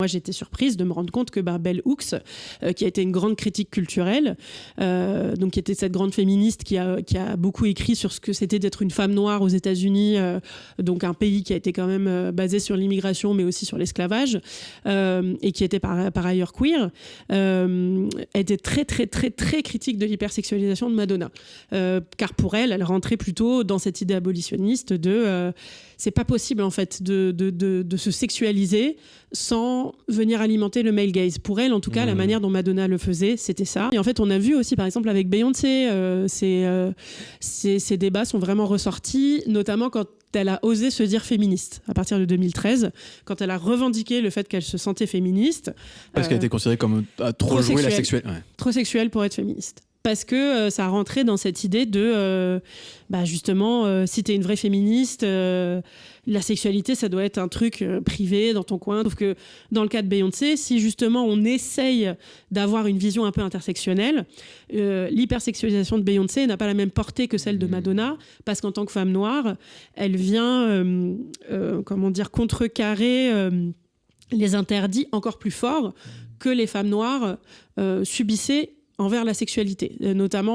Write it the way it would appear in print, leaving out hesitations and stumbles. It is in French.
Moi, j'étais surprise de me rendre compte que Bell Hooks, qui a été une grande critique culturelle, donc qui était cette grande féministe qui a beaucoup écrit sur ce que c'était d'être une femme noire aux États-Unis, donc un pays qui a été quand même basé sur l'immigration, mais aussi sur l'esclavage, et qui était par ailleurs queer, était très, très, très, très critique de l'hypersexualisation de Madonna. Car pour elle, elle rentrait plutôt dans cette idée abolitionniste de c'est pas possible, en fait, de se sexualiser sans venir alimenter le male gaze. Pour elle, en tout cas, la manière dont Madonna le faisait, c'était ça. Et en fait, on a vu aussi, par exemple, avec Beyoncé, ces débats sont vraiment ressortis, notamment quand elle a osé se dire féministe à partir de 2013, quand elle a revendiqué le fait qu'elle se sentait féministe. Parce qu'elle était considérée comme trop jouer la sexuelle. Ouais. Trop sexuelle pour être féministe. Parce que ça rentrait dans cette idée de, justement, si t'es une vraie féministe, la sexualité, ça doit être un truc privé dans ton coin. Sauf que dans le cas de Beyoncé, si justement on essaye d'avoir une vision un peu intersectionnelle, l'hypersexualisation de Beyoncé n'a pas la même portée que celle de Madonna, parce qu'en tant que femme noire, elle vient, contrecarrer les interdits encore plus forts que les femmes noires subissaient envers la sexualité, notamment